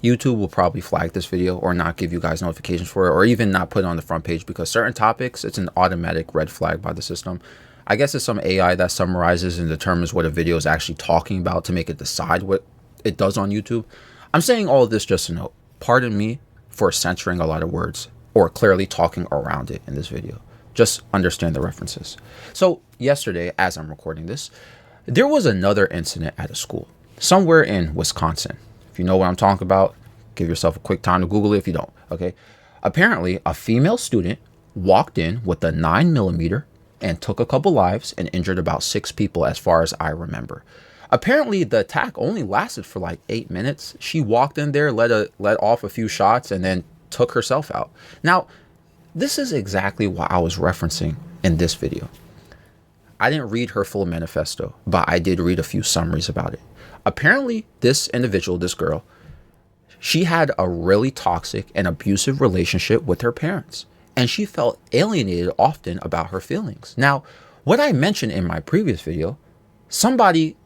YouTube will probably flag this video or not give you guys notifications for it, or even not put it on the front page, because certain topics, it's an automatic red flag by the system. I guess it's some AI that summarizes and determines what a video is actually talking about to make it decide what it does on YouTube. I'm saying all of this just to note, pardon me for censoring a lot of words or clearly talking around it in this video. Just understand the references. So yesterday, as I'm recording this, there was another incident at a school somewhere in Wisconsin. If you know what I'm talking about, give yourself a quick time to Google it if you don't. Okay. Apparently, a female student walked in with a 9mm and took a couple lives and injured about 6 people, as far as I remember. Apparently, the attack only lasted for like 8 minutes. She walked in there, let off a few shots, and then took herself out. Now, this is exactly what I was referencing in this video. I didn't read her full manifesto, but I did read a few summaries about it. Apparently, this individual, this girl, she had a really toxic and abusive relationship with her parents, and she felt alienated often about her feelings. Now, what I mentioned in my previous video, somebody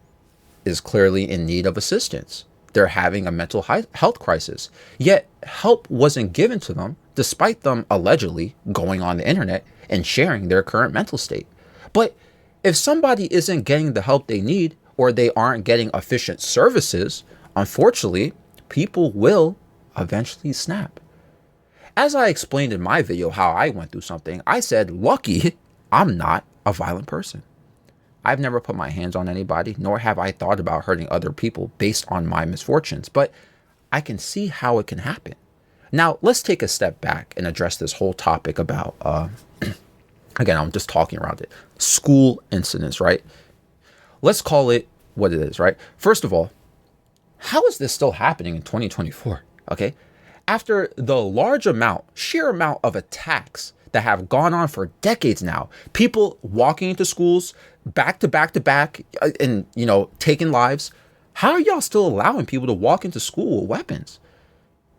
is clearly in need of assistance. They're having a mental health crisis, yet help wasn't given to them, despite them allegedly going on the internet and sharing their current mental state. But if somebody isn't getting the help they need, or they aren't getting efficient services, unfortunately, people will eventually snap. As I explained in my video how I went through something, I said, lucky I'm not a violent person. I've never put my hands on anybody, nor have I thought about hurting other people based on my misfortunes, but I can see how it can happen. Now, let's take a step back and address this whole topic about, again, I'm just talking around it, school incidents, right? Let's call it what it is, right? First of all, how is this still happening in 2024? Okay. After the sheer amount of attacks that have gone on for decades now, people walking into schools back to back to back and, taking lives. How are y'all still allowing people to walk into school with weapons?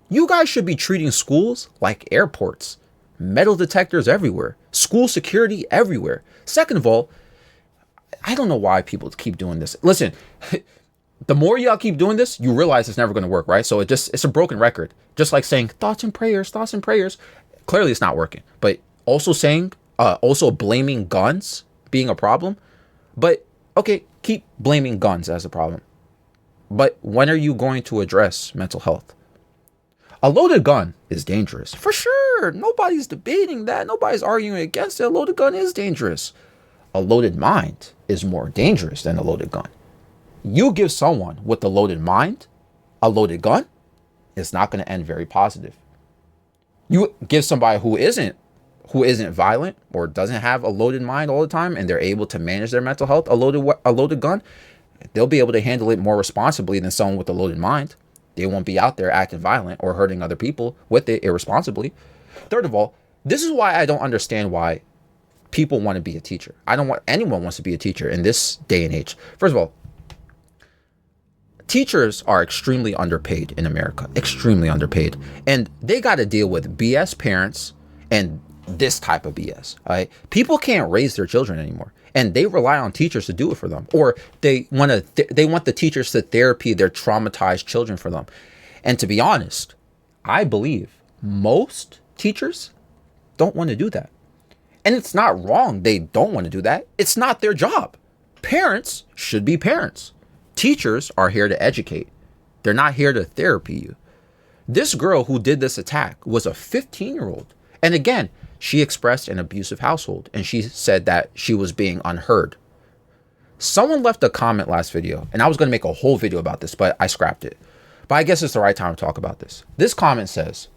You guys should be treating schools like airports, metal detectors everywhere, school security everywhere. Second of all, I don't know why people keep doing this. Listen, the more y'all keep doing this, you realize it's never going to work, right? So it's a broken record. Just like saying thoughts and prayers. Clearly it's not working. But also blaming guns being a problem. But okay, keep blaming guns as a problem. But when are you going to address mental health? A loaded gun is dangerous. For sure. Nobody's debating that. Nobody's arguing against it. A loaded gun is dangerous. A loaded mind is more dangerous than a loaded gun. You give someone with a loaded mind a loaded gun, it's not going to end very positive. You give somebody who isn't violent or doesn't have a loaded mind all the time, and they're able to manage their mental health, a loaded gun, they'll be able to handle it more responsibly than someone with a loaded mind. They won't be out there acting violent or hurting other people with it irresponsibly. Third of all, this is why I don't understand why people want to be a teacher. I don't want anyone wants to be a teacher in this day and age. First of all, teachers are extremely underpaid in America, extremely underpaid. And they got to deal with BS parents and this type of BS. All right? People can't raise their children anymore, and they rely on teachers to do it for them. Or they want the teachers to therapy their traumatized children for them. And to be honest, I believe most teachers don't want to do that. And it's not wrong they don't want to do that. It's not their job. Parents should be parents. Teachers are here to educate. They're not here to therapy you. This girl who did this attack was a 15-year-old. And again, she expressed an abusive household, and she said that she was being unheard. Someone left a comment last video, and I was going to make a whole video about this, but I scrapped it. But I guess it's the right time to talk about this. This comment says,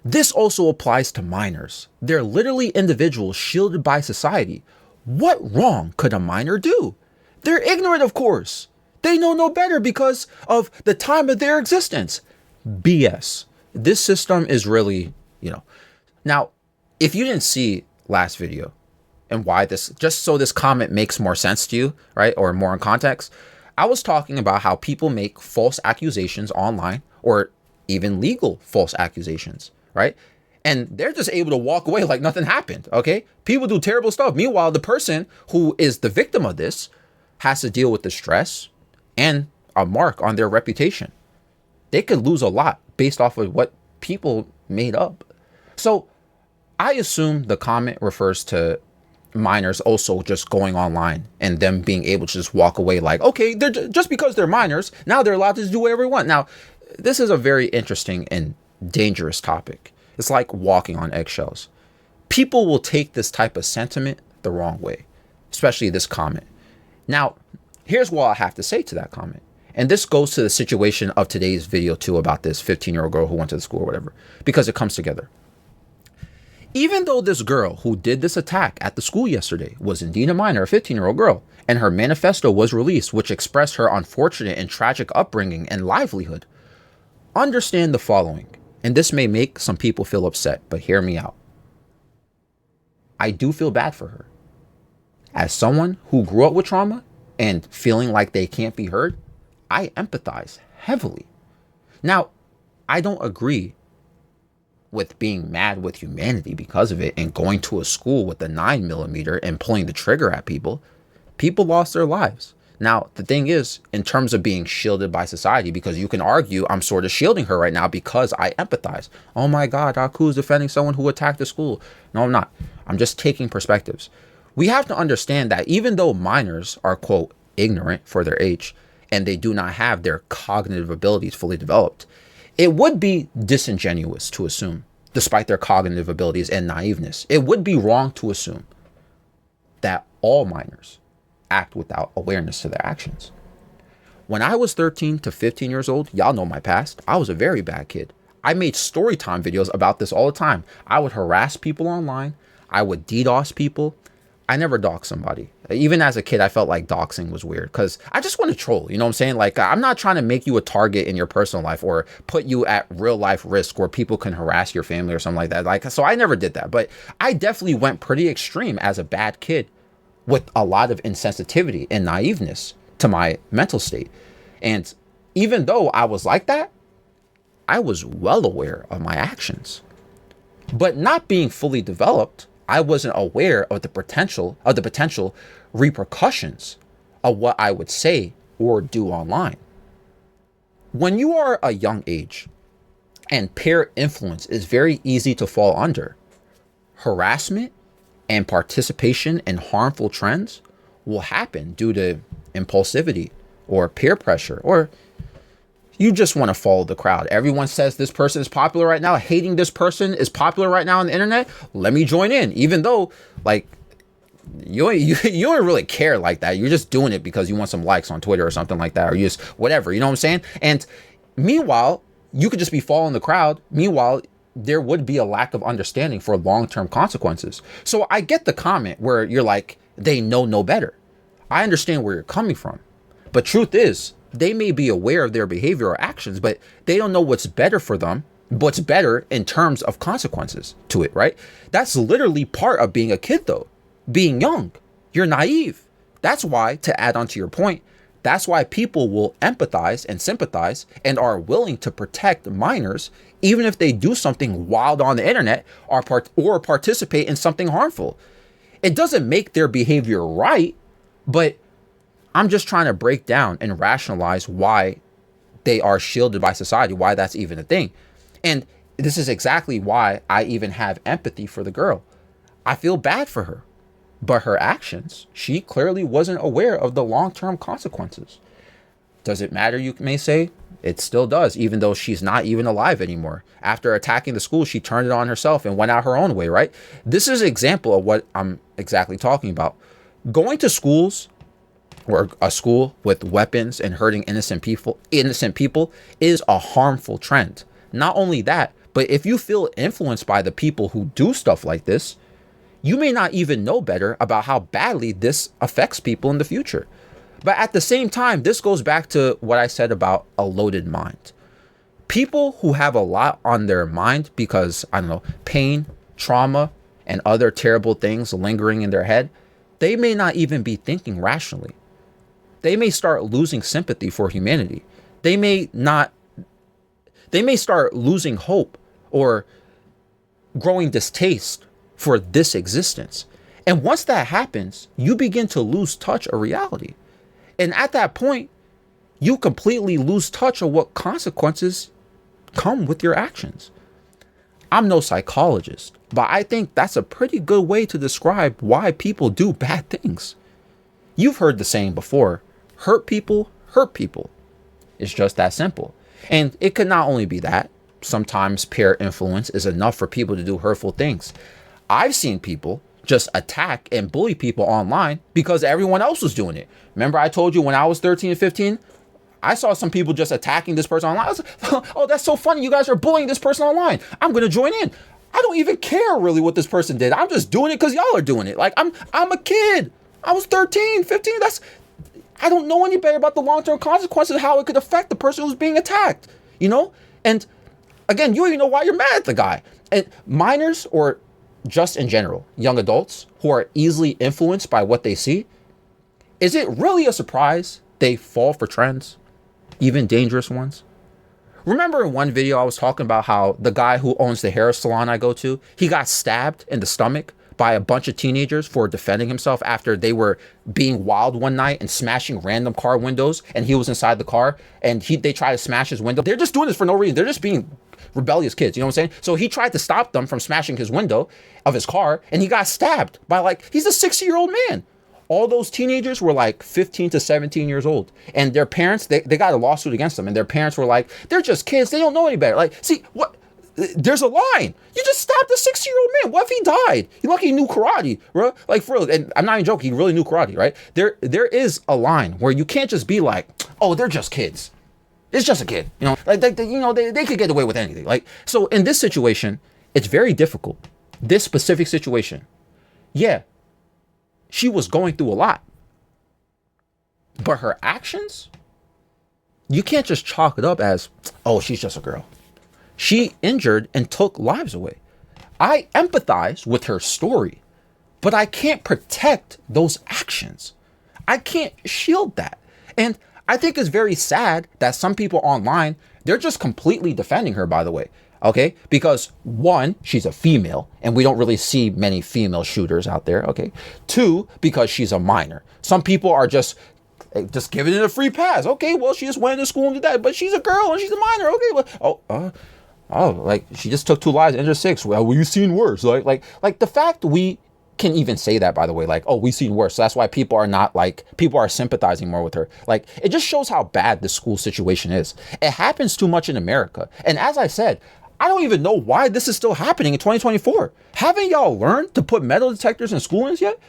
"This also applies to minors. They're literally individuals shielded by society. What wrong could a minor do? They're ignorant, of course. They know no better because of the time of their existence." BS. This system is really, Now, if you didn't see last video and why this, just so this comment makes more sense to you, right? Or more in context, I was talking about how people make false accusations online, or even legal false accusations, right? And they're just able to walk away like nothing happened, okay? People do terrible stuff. Meanwhile, the person who is the victim of this has to deal with the stress and a mark on their reputation. They could lose a lot based off of what people made up. So I assume the comment refers to minors also just going online and them being able to just walk away like, okay, they're just because they're minors, now they're allowed to do whatever they want. Now, this is a very interesting and dangerous topic. It's like walking on eggshells. People will take this type of sentiment the wrong way, especially this comment. Now, here's what I have to say to that comment. And this goes to the situation of today's video too, about this 15-year-old girl who went to the school or whatever, because it comes together. Even though this girl who did this attack at the school yesterday was indeed a minor, a 15-year-old girl, and her manifesto was released, which expressed her unfortunate and tragic upbringing and livelihood, understand the following, and this may make some people feel upset, but hear me out. I do feel bad for her. As someone who grew up with trauma and feeling like they can't be heard, I empathize heavily. Now, I don't agree with being mad with humanity because of it and going to a school with a 9mm and pulling the trigger at people. People lost their lives. Now, the thing is, in terms of being shielded by society, because you can argue I'm sort of shielding her right now because I empathize. Oh my God, Aku's defending someone who attacked the school. No, I'm not. I'm just taking perspectives. We have to understand that even though minors are, quote, ignorant for their age, and they do not have their cognitive abilities fully developed, it would be disingenuous to assume, despite their cognitive abilities and naiveness, it would be wrong to assume that all minors act without awareness to their actions. When I was 13 to 15 years old, y'all know my past, I was a very bad kid. I made story time videos about this all the time. I would harass people online. I would DDoS people. I never doxed somebody. Even as a kid, I felt like doxing was weird because I just want to troll. You know what I'm saying? Like, I'm not trying to make you a target in your personal life or put you at real life risk where people can harass your family or something like that. Like, so I never did that. But I definitely went pretty extreme as a bad kid with a lot of insensitivity and naiveness to my mental state. And even though I was like that, I was well aware of my actions. But not being fully developed, I wasn't aware of the potential repercussions of what I would say or do online. When you are a young age and peer influence is very easy to fall under, harassment and participation in harmful trends will happen due to impulsivity or peer pressure, or you just want to follow the crowd. Everyone says this person is popular right now. Hating this person is popular right now on the internet. Let me join in, even though like you don't really care like that. You're just doing it because you want some likes on Twitter or something like that, or you just whatever. You know what I'm saying? And meanwhile, you could just be following the crowd. Meanwhile, there would be a lack of understanding for long-term consequences. So I get the comment where you're like, they know no better. I understand where you're coming from, but truth is, they may be aware of their behavior or actions, but they don't know what's better for them, what's better in terms of consequences to it, right? That's literally part of being a kid, though. Being young, you're naive. That's why, to add on to your point, that's why people will empathize and sympathize and are willing to protect minors, even if they do something wild on the internet or participate in something harmful. It doesn't make their behavior right, but I'm just trying to break down and rationalize why they are shielded by society, why that's even a thing. And this is exactly why I even have empathy for the girl. I feel bad for her, but her actions, she clearly wasn't aware of the long-term consequences. Does it matter, you may say? It still does, even though she's not even alive anymore. After attacking the school, she turned it on herself and went out her own way, right? This is an example of what I'm exactly talking about. Going to schools or a school with weapons and hurting innocent people is a harmful trend. Not only that, but if you feel influenced by the people who do stuff like this, you may not even know better about how badly this affects people in the future. But at the same time, this goes back to what I said about a loaded mind. People who have a lot on their mind because, I don't know, pain, trauma, and other terrible things lingering in their head, they may not even be thinking rationally. They may start losing sympathy for humanity. They may start losing hope or growing distaste for this existence. And once that happens, you begin to lose touch of reality. And at that point, you completely lose touch of what consequences come with your actions. I'm no psychologist, but I think that's a pretty good way to describe why people do bad things. You've heard the saying before, hurt people hurt people. It's just that simple. And it could not only be that, sometimes peer influence is enough for people to do hurtful things. I've seen people just attack and bully people online because everyone else was doing it. Remember I told you when I was 13 and 15, I saw some people just attacking this person online. I was like, oh, that's so funny. You guys are bullying this person online. I'm going to join in. I don't even care really what this person did. I'm just doing it because y'all are doing it. Like I'm a kid. I was 13, 15. I don't know any better about the long-term consequences of how it could affect the person who's being attacked, you know? And again, you don't even know why you're mad at the guy. And minors, or just in general, young adults who are easily influenced by what they see, is it really a surprise they fall for trends, even dangerous ones? Remember in one video I was talking about how the guy who owns the hair salon I go to, he got stabbed in the stomach by a bunch of teenagers for defending himself after they were being wild one night and smashing random car windows, and he was inside the car and they tried to smash his window. They're just doing this for no reason. They're just being rebellious kids, you know what I'm saying? So he tried to stop them from smashing his window of his car, and he got stabbed by he's a 60-year-old man. All those teenagers were 15 to 17 years old, and their parents, they got a lawsuit against them, and their parents were like, they're just kids, they don't know any better. See, what? There's a line. You just stabbed a 60-year-old man. What if he died? You lucky he knew karate, bro. For real. And I'm not even joking. He really knew karate, right? There is a line where you can't just be like, oh, they're just kids. It's just a kid, you know. They could get away with anything. So in this situation, it's very difficult. This specific situation, yeah, she was going through a lot, but her actions, you can't just chalk it up as, oh, she's just a girl. She injured and took lives away. I empathize with her story, but I can't protect those actions. I can't shield that. And I think it's very sad that some people online, they're just completely defending her, by the way. Okay? Because one, she's a female, and we don't really see many female shooters out there. Okay? Two, because she's a minor. Some people are just giving it a free pass. Okay, well, she just went to school and did that, but she's a girl and she's a minor. Okay, well, she just took 2 lives, injured 6. Well, we've seen worse. Like the fact we can even say that, by the way, we've seen worse. So that's why people are sympathizing more with her. It just shows how bad the school situation is. It happens too much in America. And as I said, I don't even know why this is still happening in 2024. Haven't y'all learned to put metal detectors in schools yet?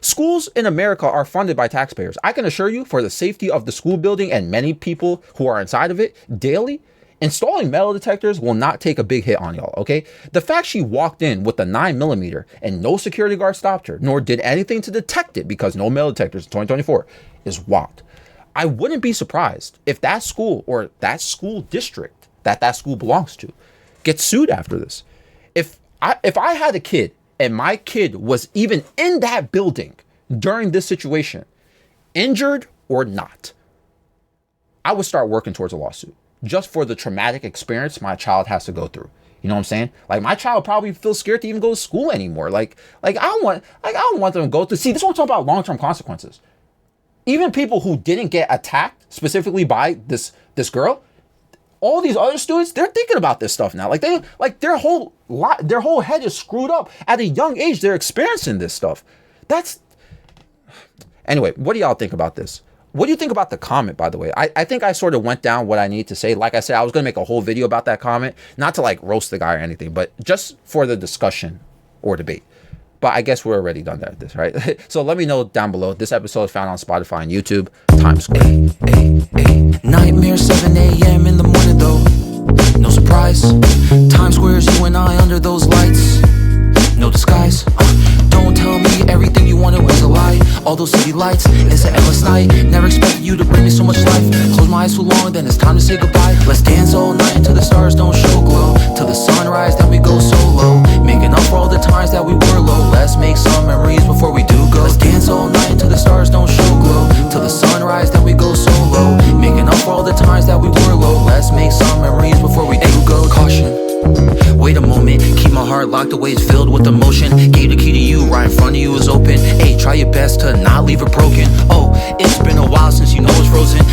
Schools in America are funded by taxpayers. I can assure you, for the safety of the school building and many people who are inside of it daily, installing metal detectors will not take a big hit on y'all, okay? The fact she walked in with a 9mm and no security guard stopped her, nor did anything to detect it because no metal detectors in 2024, is wild. I wouldn't be surprised if that school or that school district that school belongs to gets sued after this. If I had a kid and my kid was even in that building during this situation, injured or not, I would start working towards a lawsuit just for the traumatic experience my child has to go through. You know what I'm saying? My child probably feels scared to even go to school anymore. I don't want them to go to see. This is what I'm talking about, long-term consequences. Even people who didn't get attacked specifically by this girl, all these other students, they're thinking about this stuff now. Their whole head is screwed up at a young age. They're experiencing this stuff. Anyway, what do y'all think about this? What do you think about the comment, by the way? I think I sort of went down what I need to say. Like I said, I was going to make a whole video about that comment, not to roast the guy or anything, but just for the discussion or debate. But I guess we're already done that at this, right? So let me know down below. This episode is found on Spotify and YouTube. Times Square. Nightmare 7 a.m. in the morning though. No surprise. Times Square's you and I under those lights. No disguise. Don't tell me everything you wanted was a lie. All those city lights, it's an endless night. Never expected you to bring me so much life. Close my eyes too long, then it's time to say goodbye. Let's dance all night until the stars don't show glow. Till the sunrise, then we go solo. Making up for all the times that we were low. Let's make some memories before we do go. Let's dance all night until the stars don't show glow. Till the sunrise, then we go solo. Making up for all the times that we were low. Let's make some memories before we do go. Caution. Wait a moment, keep my heart locked away, it's filled with emotion. Gave the key to you, right in front of you is open. Hey, try your best to not leave it broken. Oh, it's been a while since you know it's frozen.